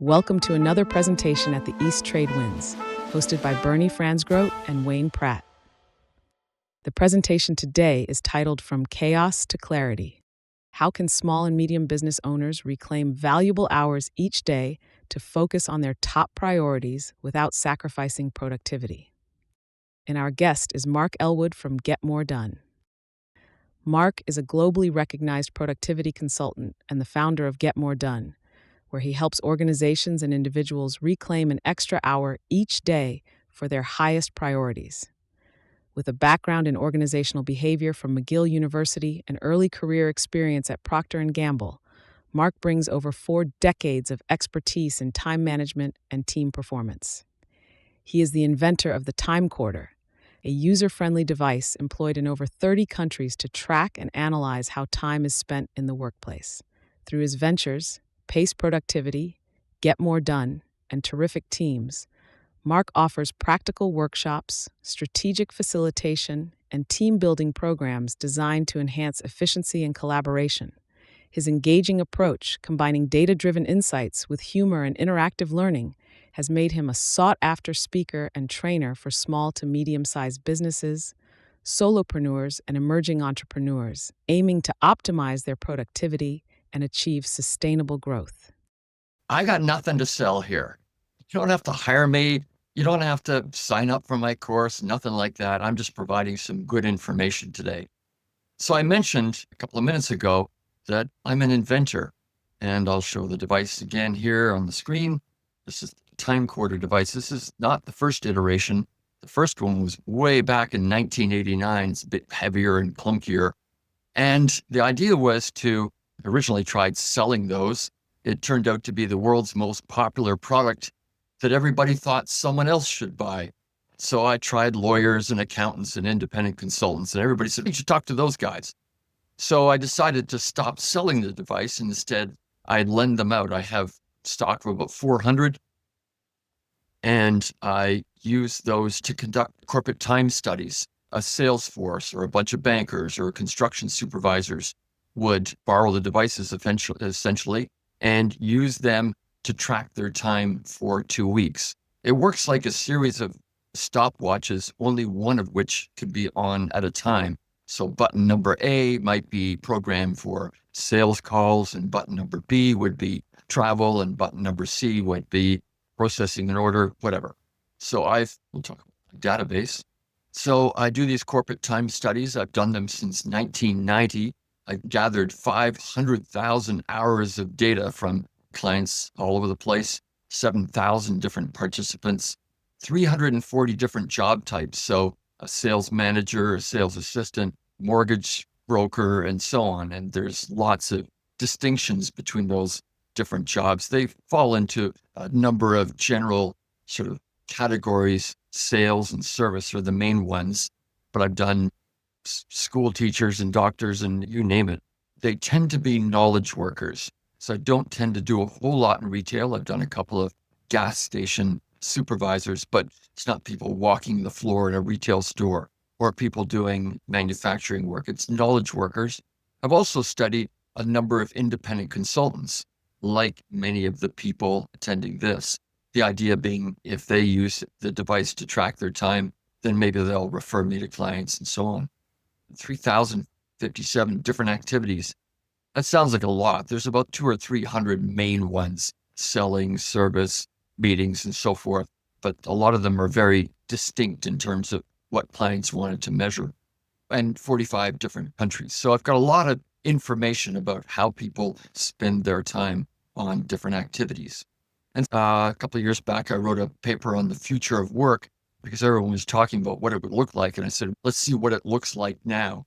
Welcome to another presentation at the East Trade Winds, hosted by Bernie Franzgrote and Wayne Pratt. The presentation today is titled From Chaos to Clarity. How can small and medium business owners reclaim valuable hours each day to focus on their top priorities without sacrificing productivity? And our guest is Mark Ellwood from Get More Done. Mark is a globally recognized productivity consultant and the founder of Get More Done, where he helps organizations and individuals reclaim an extra hour each day for their highest priorities. With a background in organizational behavior from McGill University and early career experience at Procter & Gamble, Mark brings over 4 decades of expertise in time management and team performance. He is the inventor of the TimeCorder, a user-friendly device employed in over 30 countries to track and analyze how time is spent in the workplace. Through his ventures, Pace Productivity, Get More Done, and Terrific Teams, Mark offers practical workshops, strategic facilitation, and team-building programs designed to enhance efficiency and collaboration. His engaging approach, combining data-driven insights with humor and interactive learning, has made him a sought-after speaker and trainer for small to medium-sized businesses, solopreneurs, and emerging entrepreneurs, aiming to optimize their productivity and achieve sustainable growth. I got nothing to sell here. You don't have to hire me. You don't have to sign up for my course, nothing like that. I'm just providing some good information today. So I mentioned a couple of minutes ago that I'm an inventor, and I'll show the device again here on the screen. This is the TimeCorder device. This is not the first iteration. The first one was way back in 1989. It's a bit heavier and clunkier. And the idea was to originally tried selling those. It turned out to be the world's most popular product that everybody thought someone else should buy. So I tried lawyers and accountants and independent consultants, and everybody said, you should talk to those guys. So I decided to stop selling the device, and instead I'd lend them out. I have stock of about 400, and I use those to conduct corporate time studies. A sales force or a bunch of bankers or construction supervisors would borrow the devices essentially and use them to track their time for 2 weeks. It works like a series of stopwatches, only one of which could be on at a time. So button number A might be programmed for sales calls, and button number B would be travel, and button number C would be processing an order, whatever. So we'll talk about the database. So I do these corporate time studies. I've done them since 1990. I've gathered 500,000 hours of data from clients all over the place, 7,000 different participants, 340 different job types. So a sales manager, a sales assistant, mortgage broker, and so on. And there's lots of distinctions between those different jobs. They fall into a number of general sort of categories. Sales and service are the main ones, but I've done school teachers and doctors and you name it. They tend to be knowledge workers. So I don't tend to do a whole lot in retail. I've done a couple of gas station supervisors, but it's not people walking the floor in a retail store or people doing manufacturing work. It's knowledge workers. I've also studied a number of independent consultants, like many of the people attending this. The idea being if they use the device to track their time, then maybe they'll refer me to clients and so on. 3,057 different activities. That sounds like a lot. There's about 200 or 300 main ones, selling, service, meetings, and so forth. But a lot of them are very distinct in terms of what clients wanted to measure, and 45 different countries. So I've got a lot of information about how people spend their time on different activities. And a couple of years back, I wrote a paper on the future of work because everyone was talking about what it would look like. And I said, let's see what it looks like now.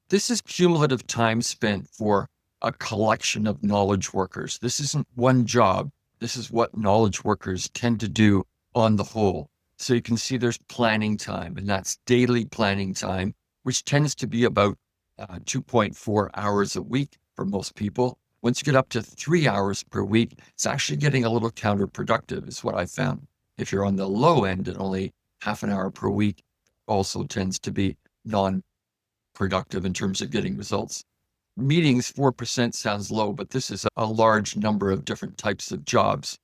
This is cumulative time spent for a collection of knowledge workers. This isn't one job. This is what knowledge workers tend to do on the whole. So you can see there's planning time, and that's daily planning time, which tends to be about 2.4 hours a week for most people. Once you get up to 3 hours per week, it's actually getting a little counterproductive, is what I found. If you're on the low end and only half an hour per week, also tends to be non-productive in terms of getting results. Meetings, 4% sounds low, but this is a large number of different types of jobs.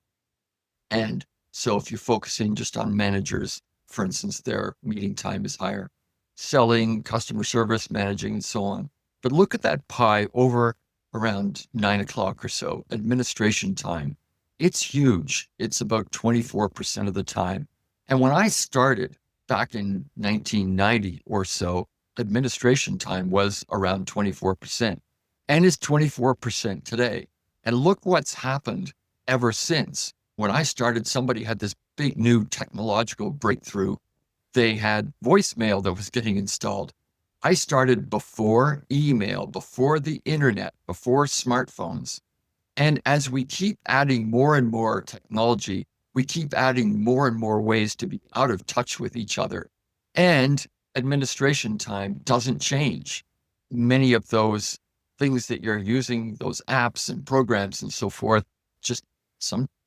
And so if you're focusing just on managers, for instance, their meeting time is higher, selling, customer service, managing, and so on. But look at that pie over around 9 o'clock or so, administration time. It's huge. It's about 24% of the time. And when I started back in 1990 or so, administration time was around 24% and is 24% today. And look what's happened ever since. When I started, somebody had this big new technological breakthrough. They had voicemail that was getting installed. I started before email, before the internet, before smartphones. And as we keep adding more and more technology, we keep adding more and more ways to be out of touch with each other. And administration time doesn't change. Many of those things that you're using, those apps and programs and so forth, just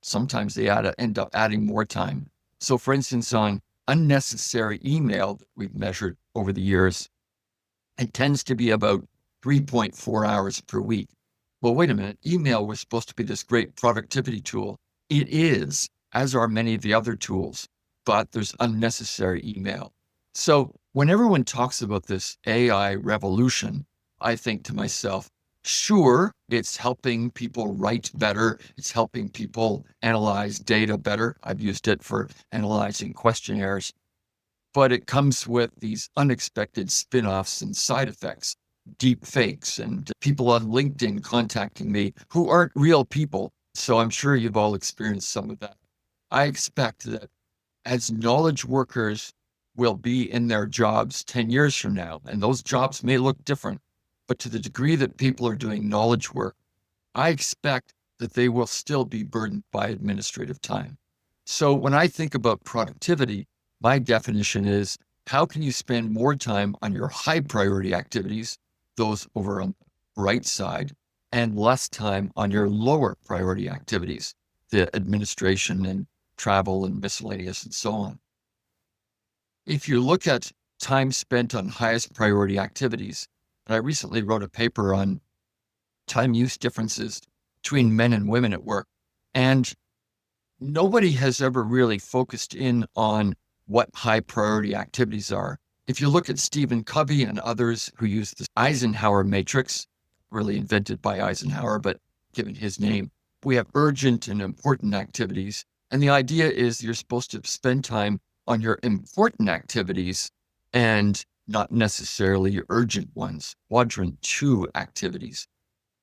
sometimes they end up adding more time. So for instance, on unnecessary email that we've measured over the years, it tends to be about 3.4 hours per week. Well, wait a minute. Email was supposed to be this great productivity tool. It is, as are many of the other tools, but there's unnecessary email. So when everyone talks about this AI revolution, I think to myself, sure, it's helping people write better. It's helping people analyze data better. I've used it for analyzing questionnaires, but it comes with these unexpected spin-offs and side effects, deep fakes, and people on LinkedIn contacting me who aren't real people. So I'm sure you've all experienced some of that. I expect that as knowledge workers will be in their jobs 10 years from now, and those jobs may look different, but to the degree that people are doing knowledge work, I expect that they will still be burdened by administrative time. So when I think about productivity, my definition is how can you spend more time on your high priority activities, those over on the right side, and less time on your lower priority activities, the administration and travel and miscellaneous and so on. If you look at time spent on highest priority activities, and I recently wrote a paper on time use differences between men and women at work, and nobody has ever really focused in on what high priority activities are. If you look at Stephen Covey and others who use the Eisenhower matrix, really invented by Eisenhower, but given his name, we have urgent and important activities. And the idea is you're supposed to spend time on your important activities and not necessarily your urgent ones, quadrant 2 activities.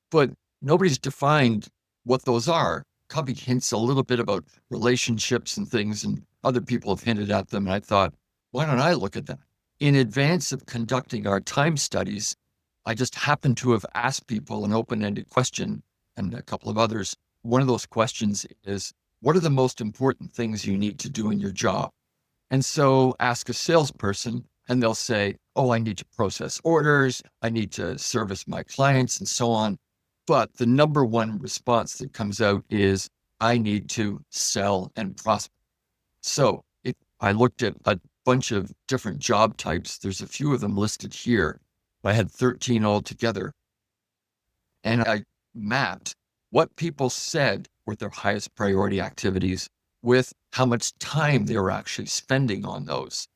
But nobody's defined what those are. Covey hints a little bit about relationships and things, and other people have hinted at them. And I thought, why don't I look at that? In advance of conducting our time studies, I just happened to have asked people an open-ended question and a couple of others. One of those questions is, what are the most important things you need to do in your job? And so ask a salesperson and they'll say, oh, I need to process orders. I need to service my clients and so on. But the number one response that comes out is, I need to sell and prosper. So if I looked at a bunch of different job types, there's a few of them listed here. I had 13 altogether. And I mapped what people said were their highest priority activities with how much time they were actually spending on those.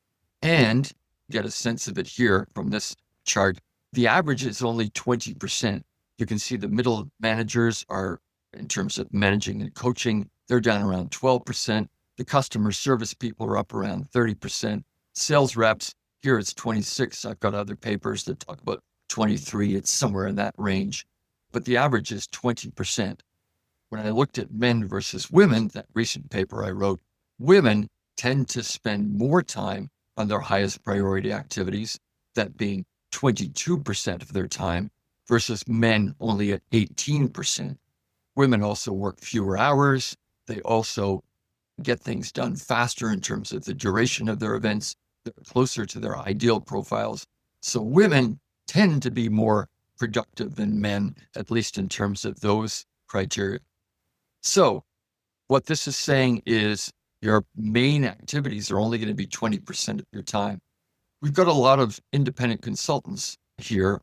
And get a sense of it here from this chart. The average is only 20%. You can see the middle managers are, in terms of managing and coaching, they're down around 12%. The customer service people are up around 30%. Sales reps, here it's 26. I've got other papers that talk about 23. It's somewhere in that range. But the average is 20%. When I looked at men versus women, that recent paper I wrote, women tend to spend more time on their highest priority activities, that being 22% of their time, versus men only at 18%. Women also work fewer hours. They also get things done faster in terms of the duration of their events. They're closer to their ideal profiles. So women tend to be more productive than men, at least in terms of those criteria. So what this is saying is your main activities are only going to be 20% of your time. We've got a lot of independent consultants here.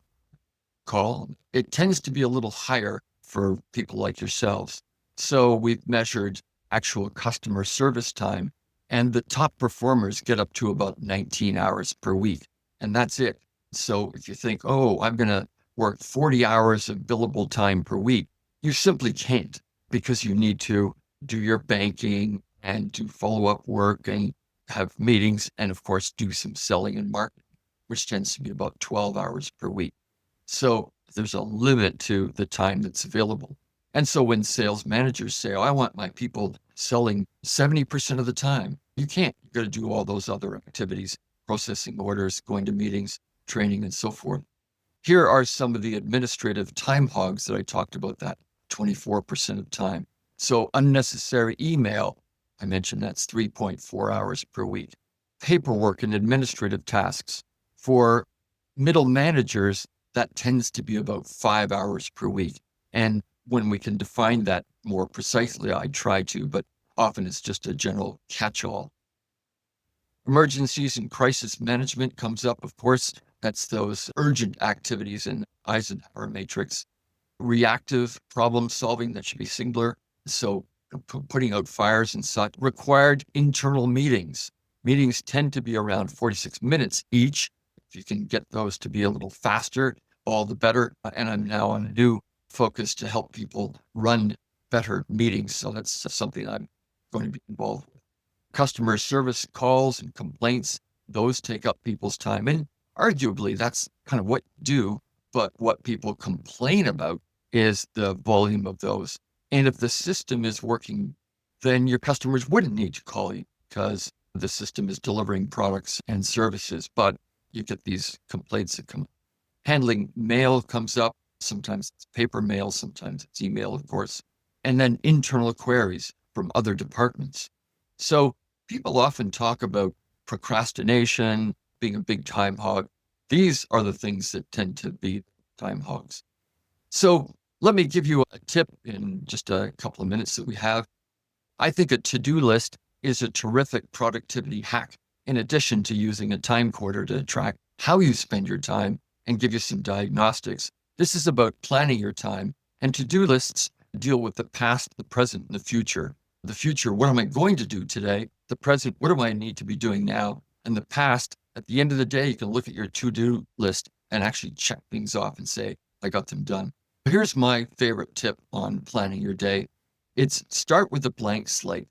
It tends to be a little higher for people like yourselves. So we've measured actual customer service time. And the top performers get up to about 19 hours per week. And that's it. So if you think, oh, I'm going to work 40 hours of billable time per week, you simply can't, because you need to do your banking and do follow-up work and have meetings and, of course, do some selling and marketing, which tends to be about 12 hours per week. So there's a limit to the time that's available. And so when sales managers say, oh, I want my people selling 70% of the time, you can't. You've got to do all those other activities, processing orders, going to meetings, training, and so forth. Here are some of the administrative time hogs that I talked about, that 24% of time. So unnecessary email, I mentioned that's 3.4 hours per week. Paperwork and administrative tasks. For middle managers, that tends to be about 5 hours per week. And when we can define that more precisely, I try to, but often it's just a general catch-all. Emergencies and crisis management comes up, of course. That's those urgent activities in Eisenhower matrix. Reactive problem solving, that should be singular. So putting out fires and such. Required internal meetings. Meetings tend to be around 46 minutes each. If you can get those to be a little faster, all the better. And I'm now on a new focus to help people run better meetings. So that's something I'm going to be involved with. Customer service calls and complaints, those take up people's time. And arguably, that's kind of what you do. But what people complain about is the volume of those. And if the system is working, then your customers wouldn't need to call you because the system is delivering products and services. But you get these complaints that come. Handling mail comes up. Sometimes it's paper mail, sometimes it's email, of course. And then internal queries from other departments. So people often talk about procrastination, being a big time hog. These are the things that tend to be time hogs. So let me give you a tip in just a couple of minutes that we have. I think a to-do list is a terrific productivity hack, in addition to using a TimeCorder to track how you spend your time and give you some diagnostics. This is about planning your time, and to-do lists deal with the past, the present, and the future. The future, what am I going to do today? The present, what do I need to be doing now? And the past, at the end of the day, you can look at your to-do list and actually check things off and say, I got them done. Here's my favorite tip on planning your day. It's start with a blank slate.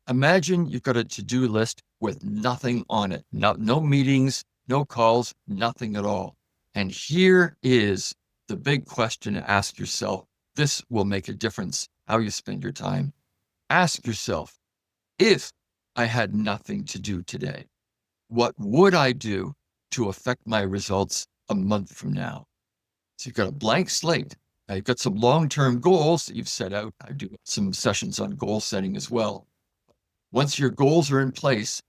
Imagine you've got a to-do list with nothing on it. No meetings, no calls, nothing at all. And here is the big question to ask yourself. This will make a difference how you spend your time. Ask yourself, if I had nothing to do today, what would I do to affect my results a month from now? So you've got a blank slate. Now you've got some long-term goals that you've set out. I do some sessions on goal setting as well. Once your goals are in place,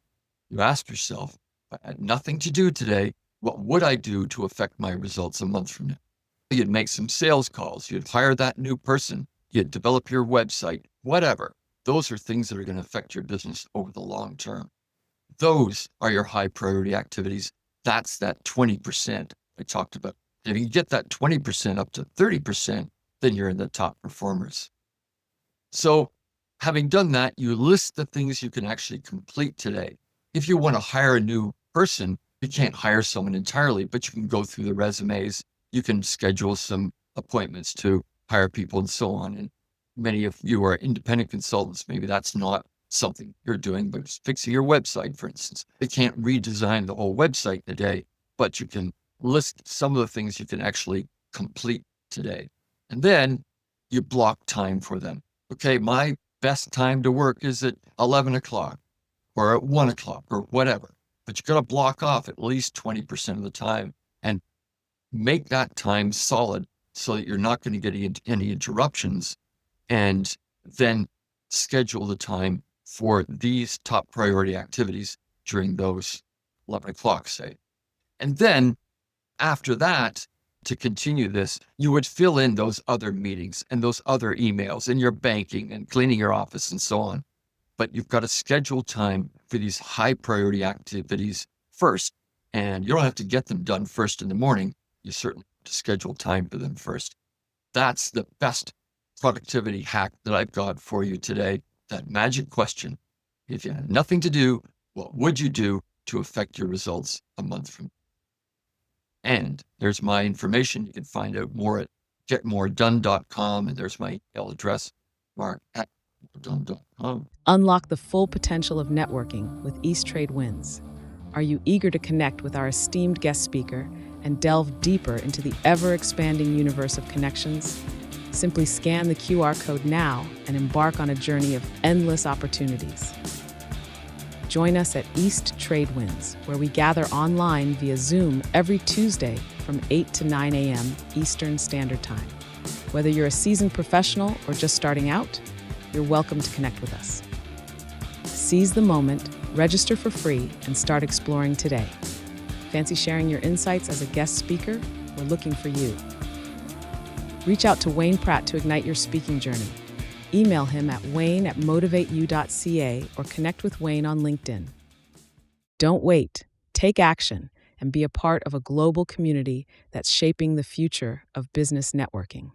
you ask yourself, if I had nothing to do today, what would I do to affect my results a month from now? You'd make some sales calls. You'd hire that new person. You'd develop your website, whatever. Those are things that are going to affect your business over the long term. Those are your high priority activities. That's that 20% I talked about. If you get that 20% up to 30%, then you're in the top performers. So having done that, you list the things you can actually complete today. If you want to hire a new person, you can't hire someone entirely, but you can go through the resumes. You can schedule some appointments to hire people and so on. And many of you are independent consultants. Maybe that's not something you're doing, but just fixing your website, for instance. You can't redesign the whole website in a day, but you can list some of the things you can actually complete today. And then you block time for them. Okay, my best time to work is at 11 o'clock or at 1 o'clock or whatever. But you've got to block off at least 20% of the time and make that time solid so that you're not going to get any interruptions, and then schedule the time for these top priority activities during those 11 o'clock, say. And then after that, to continue this, you would fill in those other meetings and those other emails and your banking and cleaning your office and so on. But you've got to schedule time for these high priority activities first. And you don't have to get them done first in the morning. You certainly have to schedule time for them first. That's the best productivity hack that I've got for you today. that magic question. If you had nothing to do, what would you do to affect your results a month from now? And there's my information. You can find out more at getmoredone.com, and there's my email address, mark@getmoredone.com. Unlock the full potential of networking with East Trade Wins. Are you eager to connect with our esteemed guest speaker and delve deeper into the ever-expanding universe of connections? Simply scan the QR code now and embark on a journey of endless opportunities. Join us at East Trade Wins, where we gather online via Zoom every Tuesday from 8 to 9 a.m. Eastern Standard Time. Whether you're a seasoned professional or just starting out, you're welcome to connect with us. Seize the moment, register for free, and start exploring today. Fancy sharing your insights as a guest speaker? We're looking for you. Reach out to Wayne Pratt to ignite your speaking journey. Email him at wayne@motivateyou.ca or connect with Wayne on LinkedIn. Don't wait. Take action and be a part of a global community that's shaping the future of business networking.